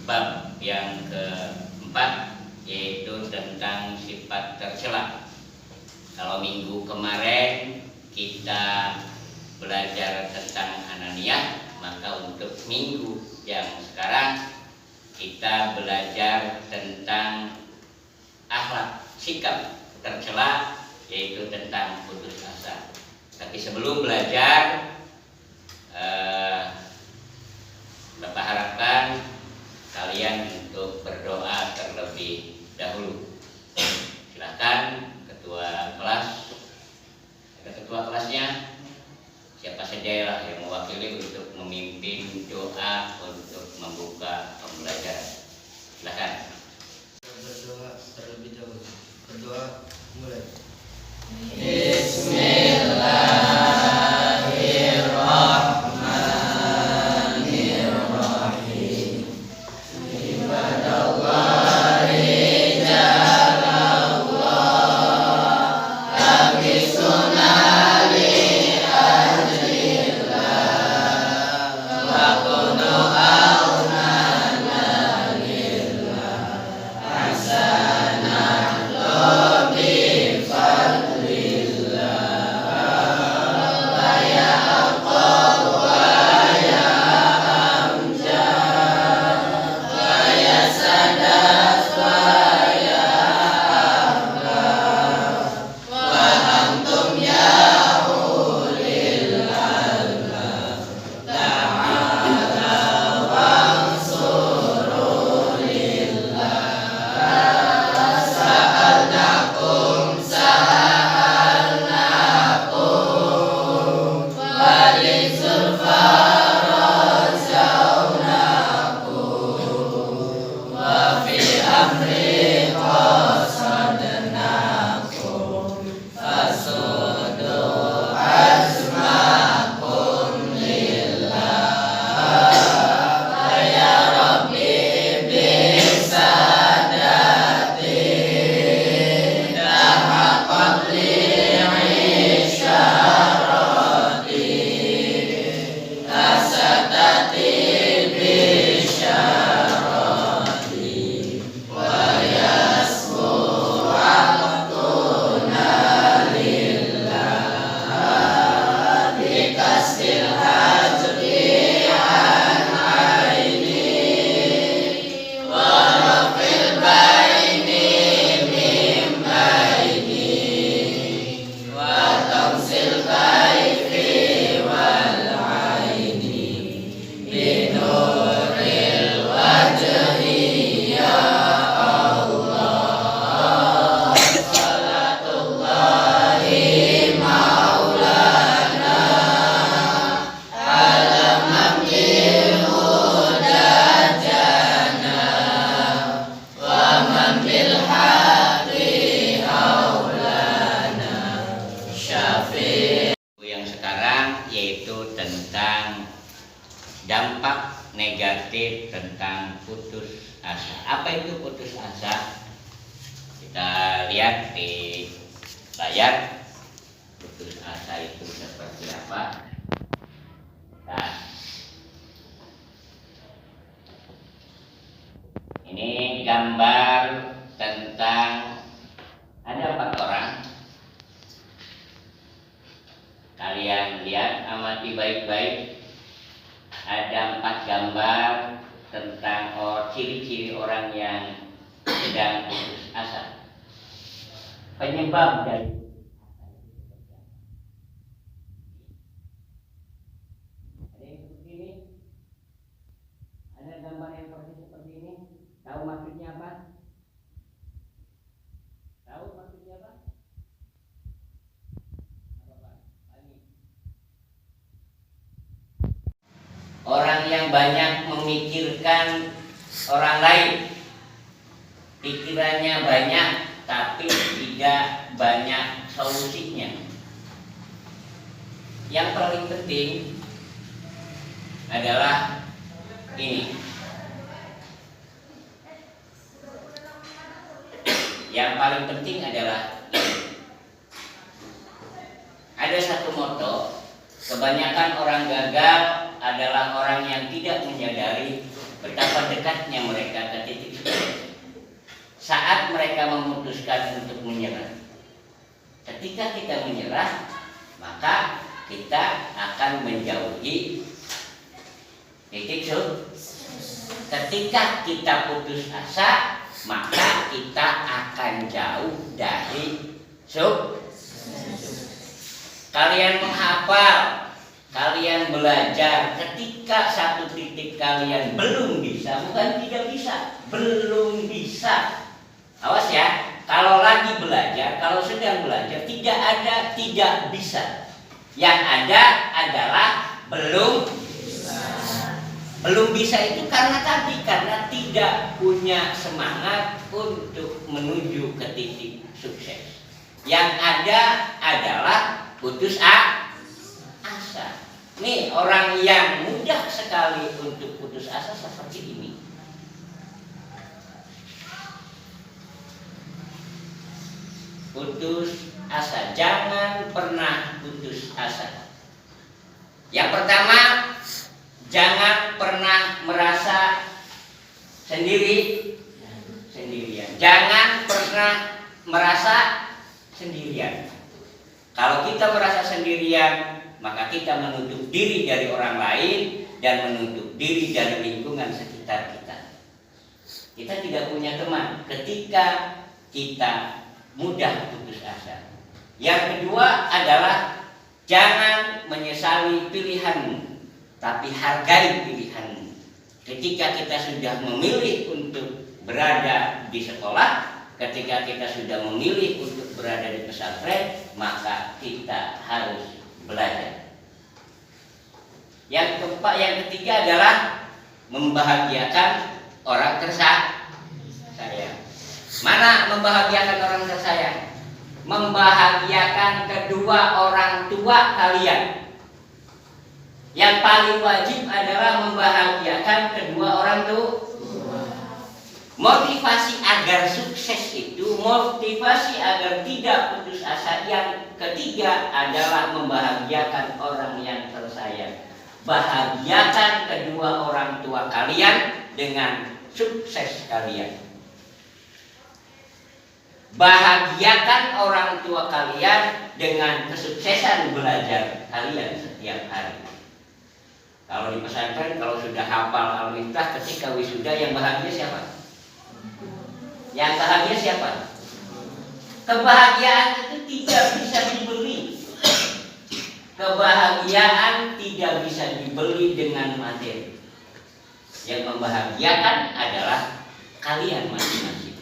bab yang keempat, yaitu tentang sifat tercela. Kalau minggu kemarin kita belajar tentang ananiah, maka untuk minggu yang sekarang kita belajar tentang akhlak, sikap tercela, yaitu tentang putus asa. Tapi sebelum belajar, Bapak harapkan kalian untuk berdoa terlebih dahulu. Silakan ketua kelas, ada ketua kelasnya, siapa saja lah yang mewakili untuk memimpin doa untuk membuka pembelajaran. Silakan. Berdoa terlebih dahulu. Berdoa mulai. Bismillahirrahmanirrahim. Ibadallahi jalallah, abisunali ajrillah, wa kunu aunana lillah, hasanah lobi fadlillah, wa ya aqal wa ya amjad, wa ya sadas wa ya ahlak, wa antum ya ulil albab, ta'ala wansuru lillah, sa'alnakum sa'alnakum, walizulfa rajaunakum, wa fil amri qasadnakum, fasudu azmakum lillah, wa ya rabbi bisadati, tahaqaq li isyarati, asatati bisyarati, wa yasmu waqtuna lillah, bikastil hajri an aini, wa rafil baini min baini, wa tamsil kaifi wal aini, binuril wajhi ya Allah, salatullahi maulana, ala mamil huda jana, wa mamil haqi aulana, syafi'. Yang sekarang yaitu tentang dampak negatif tentang putus asa. Apa itu putus asa? Kita lihat di layar. Putus asa itu seperti apa? Nah, ini gambar tentang ada 4 orang. Kalian lihat, amati baik-baik. Ada 4 gambar tentang ciri-ciri orang yang sedang putus asa. Penyebab dari ada yang seperti ini, ada gambar yang seperti ini. Tahu maksudnya apa? Tahu maksudnya apa? Apa Pak? Ani. Orang yang banyak memikirkan orang lain, pikirannya banyak tapi tidak banyak solusinya. Yang paling penting adalah ini. Yang paling penting adalah ini. Ada satu moto, kebanyakan orang gagal adalah orang yang tidak menyadari betapa dekatnya mereka ke titik sukses. Saat mereka memutuskan untuk menyerah. Ketika kita menyerah, maka kita akan menjauhi titik sukses. Ketika kita putus asa, maka kita akan jauh dari sukses. Kalian menghafal, kalian belajar, ketika satu titik kalian belum bisa, bukan tidak bisa, belum bisa. Awas ya, kalau lagi belajar, kalau sedang belajar, tidak ada tidak bisa. Yang ada adalah belum bisa. Belum bisa itu karena tidak punya semangat untuk menuju ke titik sukses. Yang ada adalah putus asa. Nih orang yang mudah sekali untuk putus asa seperti ini. Putus asa, jangan pernah putus asa. Yang pertama, jangan pernah merasa sendirian. Jangan pernah merasa sendirian. Kalau kita merasa sendirian, maka kita menutup diri dari orang lain dan menutup diri dari lingkungan sekitar kita. Kita tidak punya teman ketika kita mudah putus asa. Yang kedua adalah jangan menyesali pilihanmu, tapi hargai pilihanmu. Ketika kita sudah memilih untuk berada di sekolah, ketika kita sudah memilih untuk berada di pesantren, maka kita harus belajar. Yang ketiga adalah membahagiakan orang tersayang. Mana membahagiakan orang tersayang? Membahagiakan kedua orang tua kalian. Yang paling wajib adalah membahagiakan kedua orang tua. Motivasi agar sukses itu, motivasi agar tidak putus asa. Yang ketiga adalah membahagiakan orang yang tersayang. Bahagiakan kedua orang tua kalian dengan sukses kalian. Bahagiakan orang tua kalian dengan kesuksesan belajar kalian setiap hari. Kalau di pesantren, kalau sudah hafal Al-Miftah, ketika wisuda yang bahagia siapa? Yang bahagia siapa? Kebahagiaan itu tidak bisa dibeli. Kebahagiaan tidak bisa dibeli dengan materi. Yang membahagiakan adalah kalian masing-masing.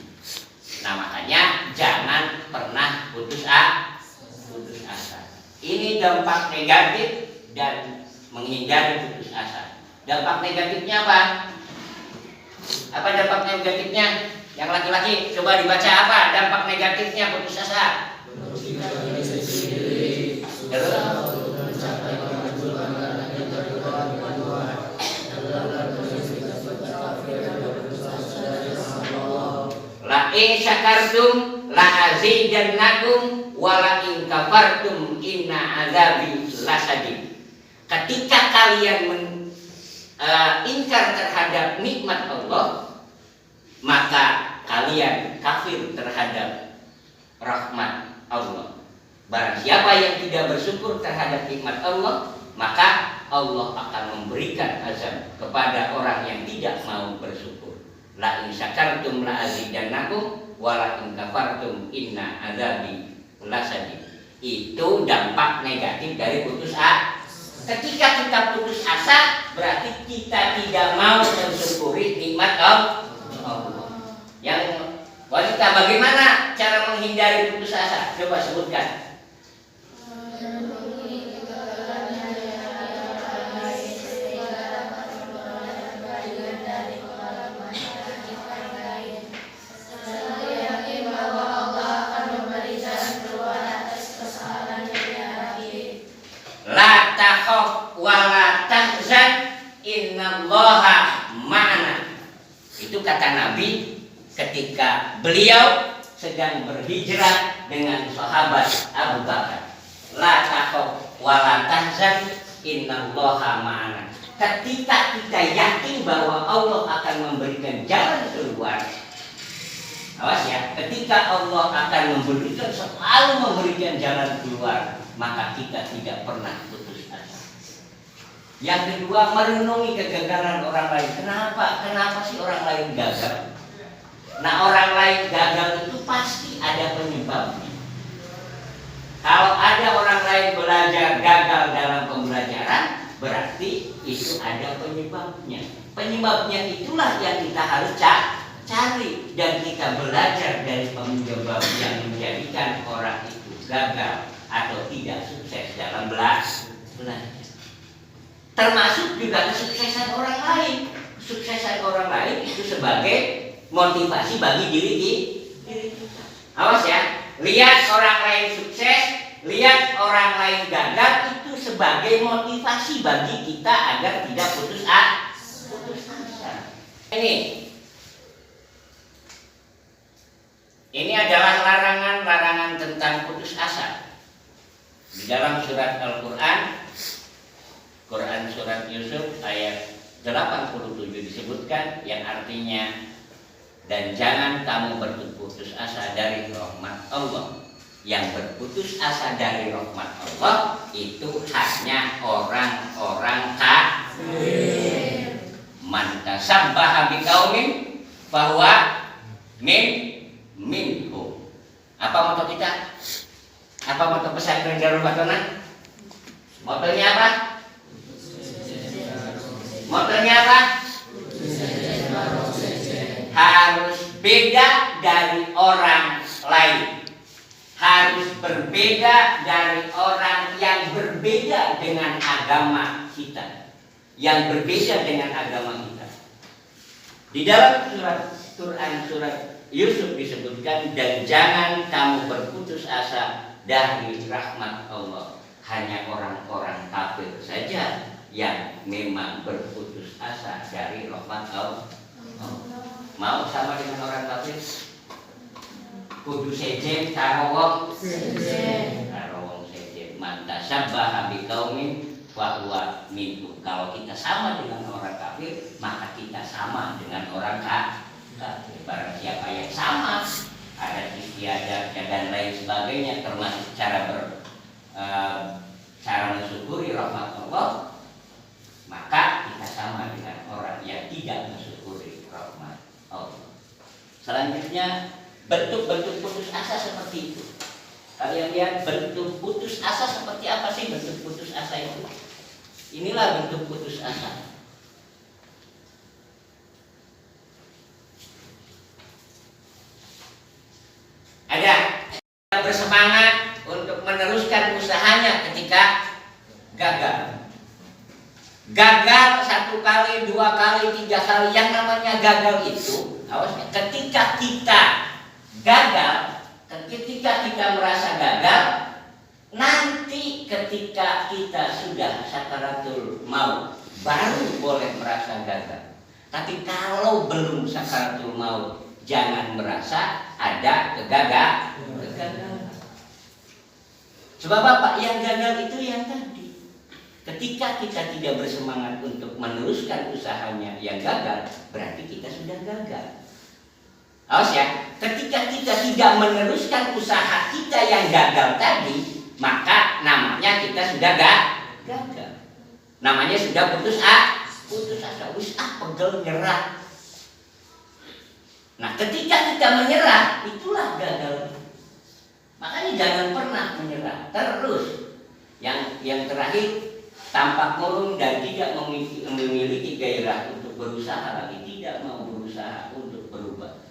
Nah makanya jangan pernah putus asa. Ini dampak negatif dan menghindari putus asa. Dampak negatifnya apa? Apa dampak negatifnya? Yang laki-laki coba dibaca apa dampak negatifnya putus asa? La in syakartum la azidannakum wa la in kafartum inna azabi lasadid. Ketika kalian ingkar terhadap nikmat Allah, maka kalian kafir terhadap rahmat Allah. Barang siapa yang tidak bersyukur terhadap nikmat Allah, maka Allah akan memberikan azab kepada orang yang tidak mau bersyukur. La in syakartum la azidannakum wa la in kafartum inna azabi lasadid. Itu dampak negatif dari putus asa. Ketika kita putus asa, berarti kita tidak mau mensyukuri nikmat Allah. Yang wanita, bagaimana cara menghindari putus asa? Coba sebutkan. La takhaf wa la tahzan innallaha ma'ana. Itu kata Nabi ketika beliau sedang berhijrah dengan sahabat Abu Bakar. La takhaf wa la tahzan innallaha ma'ana. Ketika kita yakin bahwa Allah ketika Allah akan selalu memberikan jalan keluar, maka kita tidak pernah putus asa. Yang kedua, merenungi kegagalan orang lain. Kenapa sih orang lain gagal? Nah, orang lain gagal itu pasti ada penyebabnya. Kalau ada orang lain belajar gagal dalam pembelajaran, berarti itu ada penyebabnya. Penyebabnya itulah yang kita harus cari, dan kita belajar dari penyebab yang menjadikan orang itu gagal atau tidak sukses dalam belajar. Termasuk juga kesuksesan orang lain. Kesuksesan orang lain itu sebagai motivasi bagi diri kita. Awas ya, lihat orang lain sukses, lihat orang lain gagal, itu sebagai motivasi bagi kita agar tidak putus asa. Ini adalah larangan tentang putus asa. Di dalam surat Al-Quran, Quran surat Yusuf ayat 87 disebutkan, yang artinya, dan jangan kamu berputus asa dari rahmat Allah. Yang berputus asa dari rahmat Allah itu hanya orang-orang kafir. Man tasabbaha biqaumin fahuwa minhum. Apa moto kita? Apa moto pesantren Darul Fatona? Motonya apa? Motonya apa? Harus beda dari orang lain. Harus berbeda dari orang yang berbeda dengan agama kita. Yang berbeda dengan agama kita. Di dalam Quran surat Yusuf disebutkan, dan jangan kamu berputus asa dari rahmat Allah. Hanya orang-orang kafir saja yang memang berputus asa dari rahmat Allah. Mau sama dengan orang kafir? Kudu sejen karo wong sejen. Man tasabbaha biqaumin fahuwa minhum. Kalau kita sama dengan orang kafir, maka kita sama dengan orang kafir. Barang siapa yang sama, adat istiadatnya dan lain sebagainya, termasuk cara mensyukuri rahmat Allah, maka kita sama dengan orang yang tidak mensyukuri rahmat Allah. Selanjutnya, bentuk-bentuk putus asa seperti itu. Kalian lihat bentuk putus asa seperti apa sih bentuk putus asa itu? Inilah bentuk putus asa. Ada bersemangat untuk meneruskan usahanya ketika gagal. Gagal 1 kali, 2 kali, 3 kali. Yang namanya gagal itu, awasnya, ketika kita gagal, ketika kita merasa gagal, nanti ketika kita sudah sakaratul maut, baru boleh merasa gagal. Tapi kalau belum sakaratul maut, jangan merasa ada kegagalan. Sebab apa? Yang gagal itu yang tadi. Ketika kita tidak bersemangat untuk meneruskan usahanya yang gagal, berarti kita sudah gagal. Awas ya, ketika kita tidak meneruskan usaha kita yang gagal tadi, maka namanya kita sudah gagal. Namanya sudah putus asa. Pegel, nyerah. Nah, ketika kita menyerah, itulah gagal. Makanya jangan pernah menyerah. Terus, yang terakhir, tampak murung dan tidak memiliki gairah untuk berusaha lagi, tidak mau berusaha untuk berubah.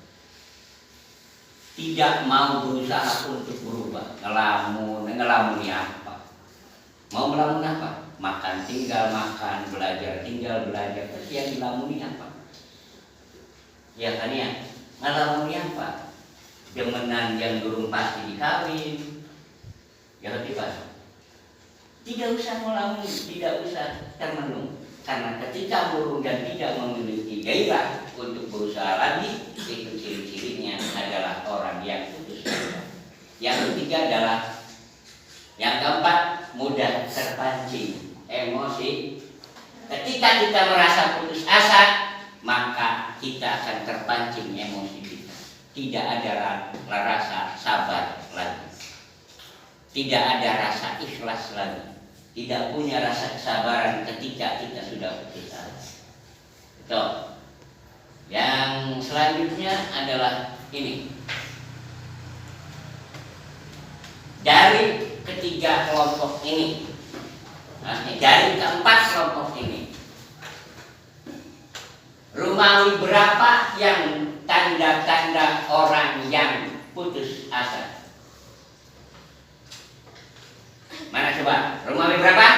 Tidak mau berusaha untuk berubah. Ngelamuni apa? Mau melamun apa? Makan tinggal makan, belajar tinggal belajar. Terus yang dilamuni apa? Ya kan ya? Ngelamuni apa? Demenan yang durung pasti dikawin. Ya kan? Tidak usah melamun, tidak usah termenung. Karena ketika murung dan tidak memiliki gairah untuk berusaha lagi, itu ciri-cirinya adalah orang yang putus asa. Yang ketiga adalah, yang keempat, mudah terpancing emosi. Ketika kita merasa putus asa, maka kita akan terpancing emosi kita. tidak ada rasa sabar lagi, tidak ada rasa ikhlas lagi, tidak punya rasa kesabaran ketika kita sudah putus asa. Betul. Yang selanjutnya adalah ini. Dari ketiga kelompok ini, dari keempat kelompok ini, Romawi berapa yang tanda-tanda orang yang putus asa? Mana coba? Romawi berapa?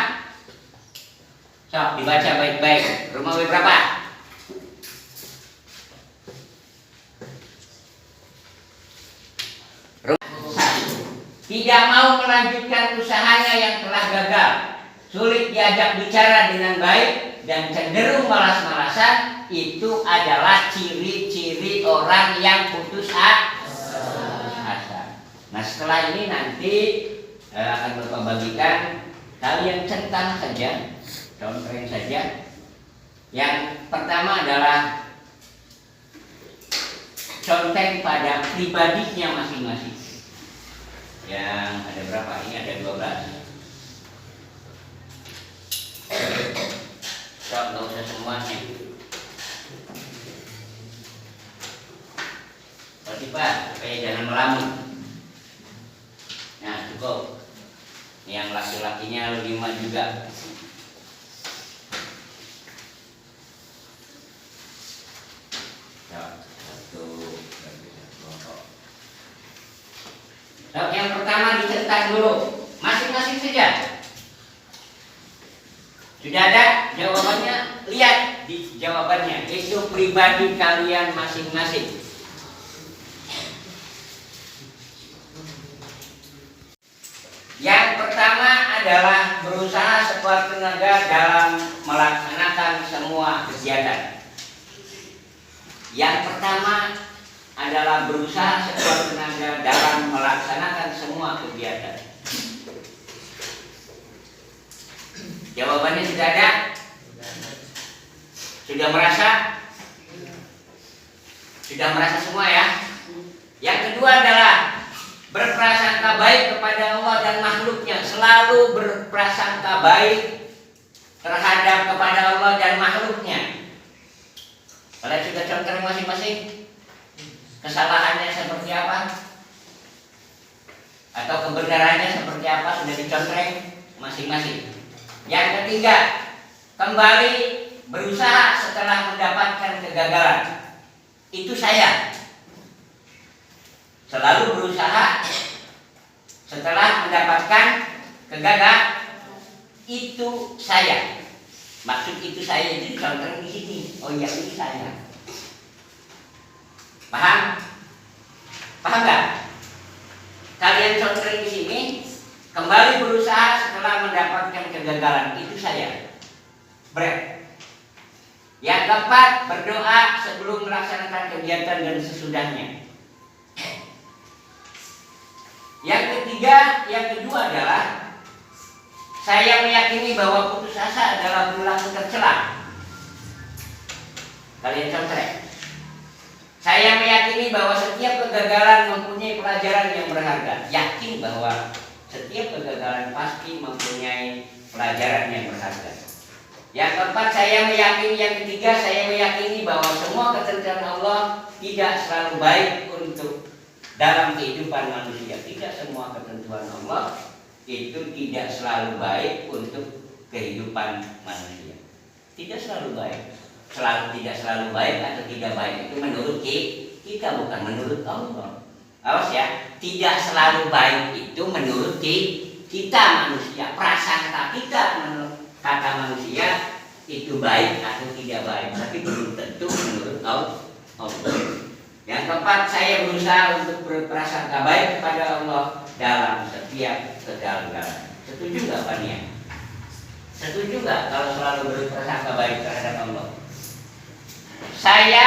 Sok dibaca baik-baik. Romawi berapa? Tidak mau melanjutkan usahanya yang telah gagal, sulit diajak bicara dengan baik, dan cenderung malas-malasan. Itu adalah ciri-ciri orang yang putus asa. Nah, setelah ini nanti akan Bapak bagikan, kalian centang saja, contohin saja. Yang pertama adalah contoh pada pribadinya masing-masing. Yang ada berapa? Ini ada 12. Sok, nggak usah semuanya. Pak, supaya jangan melamun. Nah, cukup. Yang laki-lakinya 5 juga. Nah, yang pertama dicentang dulu, masing-masing saja. Sudah ada jawabannya? Lihat di jawabannya. Itu pribadi kalian masing-masing. Yang pertama adalah berusaha sekuat tenaga dalam melaksanakan semua kegiatan. Yang pertama adalah berusaha sekuat tenaga dalam melaksanakan semua kegiatan. Jawabannya sudah ada? Sudah merasa? Sudah merasa semua ya? Yang kedua adalah berprasangka baik kepada Allah dan makhluknya. Selalu berprasangka baik terhadap kepada Allah dan makhluknya. Kalian sudah contoh masing-masing? Kesalahannya seperti apa? Atau kebenarannya seperti apa? Sudah dicontreng masing-masing. Yang ketiga, kembali berusaha setelah mendapatkan kegagalan. Itu saya. Selalu berusaha setelah mendapatkan kegagalan. Itu saya. Maksud itu saya itu contoh di sini. Oh iya, itu saya. Paham? Paham nggak? Kalian contoh di sini, kembali berusaha setelah mendapatkan kegagalan. Itu saya. Break. Yang keempat, berdoa sebelum melaksanakan kegiatan dan sesudahnya. Yang ketiga, yang kedua adalah saya meyakini bahwa putus asa adalah perilaku tercela. Kalian contoh. Saya meyakini bahwa setiap kegagalan mempunyai pelajaran yang berharga. Yakin bahwa setiap kegagalan pasti mempunyai pelajaran yang berharga. Yang keempat, saya meyakini, yang ketiga, saya meyakini bahwa semua ketentuan Allah tidak selalu baik untuk dalam kehidupan manusia. Tidak semua ketentuan Allah itu tidak selalu baik untuk kehidupan manusia. Tidak selalu baik. Tidak selalu baik atau tidak baik itu menurut kita, bukan menurut Allah. Awas ya, tidak selalu baik itu menurut kita manusia. Prasangka kita menurut kata manusia itu baik atau tidak baik, tapi belum tentu menurut Allah. Yang keempat, saya berusaha untuk berprasangka baik kepada Allah dalam setiap kegagalan. Setuju nggak Pak Nia? Setuju nggak kalau selalu berprasangka baik terhadap Allah? Saya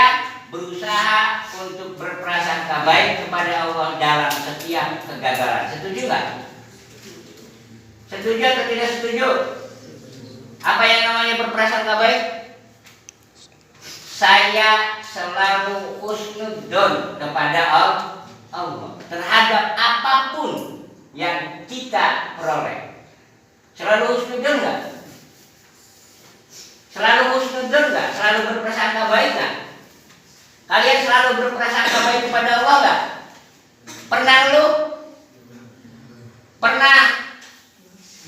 berusaha untuk berprasangka baik kepada Allah dalam setiap kegagalan. Setuju nggak? Setuju atau tidak setuju? Apa yang namanya berprasangka baik? saya selalu husnudzon kepada Allah terhadap apapun yang kita peroleh. Selalu husnudzon nggak? Selalu husnudzon nggak? Selalu berprasangka baik nggak? Kalian selalu berprasangka baik kepada Allah nggak? Pernah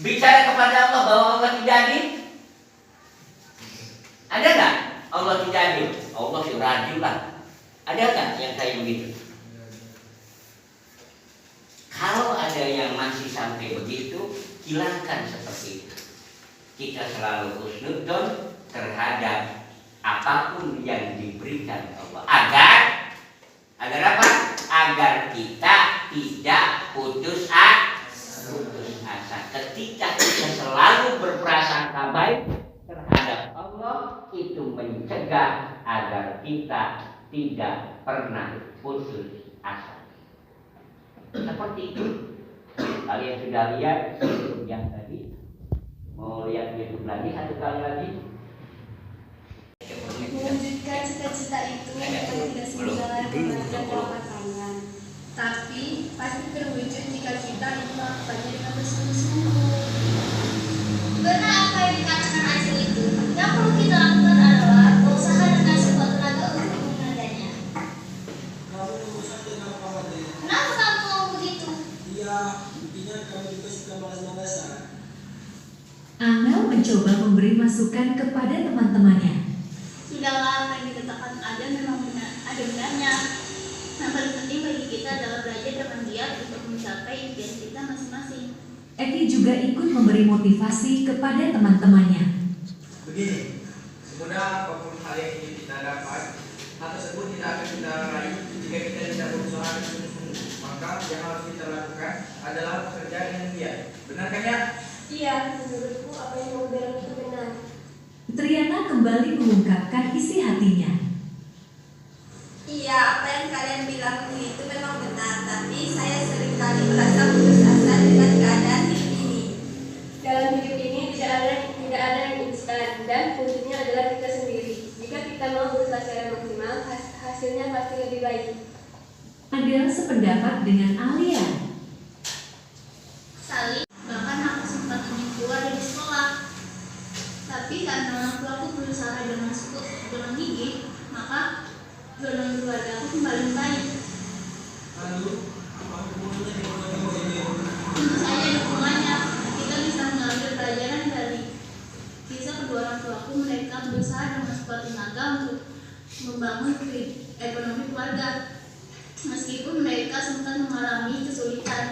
bicara kepada Allah bahwa Allah tidak adil? Ada nggak? Allah tidak adil. Allah sudah adil lah. Ada nggak yang kayak begitu? Kalau ada yang masih sampai begitu, hilangkan seperti itu. Kita selalu husnudzon terhadap apapun yang diberikan Allah. Agar apa? Agar kita tidak putus asa. Ketika kita selalu berprasangka baik terhadap Allah, itu mencegah agar kita tidak pernah putus asa. Seperti itu. Kalian sudah lihat YouTube yang tadi? Mau lihat YouTube lagi satu kali lagi? Mewujudkan cita-cita itu bukan tidak semudah menggunakan telapak tangan, tapi pasti terwujud jika kita melakukannya dengan bersungguh-sungguh. Benar apa yang dikatakan Acil itu. Yang perlu kita lakukan adalah berusaha dengan sekuat tenaga untuk mengadakannya. Kenapa kamu ngomong begitu? Iya, intinya kamu juga suka malas-malasan. Amel mencoba memberi masukan kepada teman-temannya. Sudahlah, apa yang dikatakan ada memang benar, ada benarnya. Yang paling penting bagi kita adalah belajar dengan giat untuk mencapai impian kita masing-masing. Eki juga ikut memberi motivasi kepada teman-temannya. Begini, semudah apapun hal yang ingin kita dapat, hal tersebut tidak akan kita raih jika kita tidak berusaha dengan sungguh-sungguh. Maka yang harus kita lakukan adalah bekerja dengan giat. Benar kan ya? Iya, menurutku apa yang kamu bilang itu benar. Triana kembali mengungkapkan isi hatinya. Iya, apa yang kalian bilang itu memang benar, tapi saya seringkali merasa putus asa dengan keadaan hidup ini. Dalam hidup ini tidak ada yang instan, dan kuncinya adalah kita sendiri. Jika kita mau berusaha secara maksimal, hasilnya pasti lebih baik. Adele sependapat dengan Alia. Sali, bahkan aku sempat ingin keluar dari sekolah. Tapi karena orang tuaku berusaha dengan gigih, maka dorongan keluarga aku kembali baik. Lalu, apa hubungannya dengan kamu ini? Tentu saja dukungannya, kita bisa mengambil pelajaran dari kisah kedua orang tuaku. Mereka berusaha dengan sekuat tenaga untuk membangun ekonomi keluarga, meskipun mereka sempat mengalami kesulitan.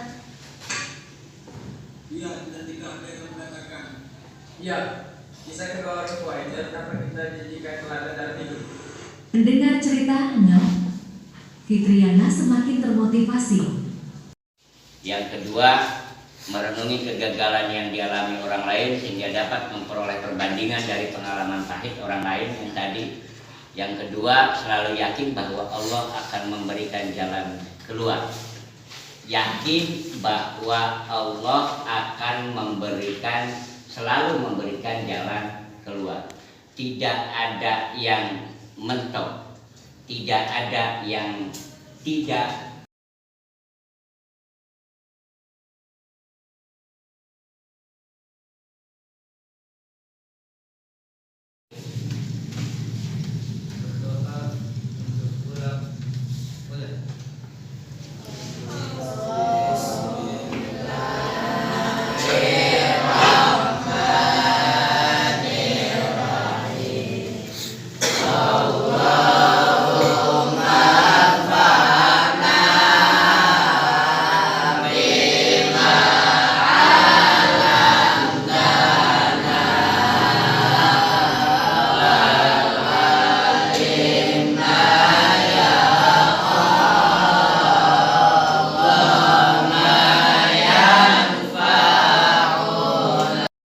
Iya, dan tidak ada yang mengatakan. Iya, kisah kedua orang tua itu dapat kita jadikan teladan dalam hidup. Mendengar cerita Amel, Fitriana semakin termotivasi. Yang kedua, merenungi kegagalan yang dialami orang lain sehingga dapat memperoleh perbandingan dari pengalaman pahit orang lain yang tadi. Yang kedua, selalu yakin bahwa Allah akan memberikan jalan keluar. Yakin bahwa Allah akan selalu memberikan jalan keluar. Tidak ada yang mentok, tidak ada yang tidak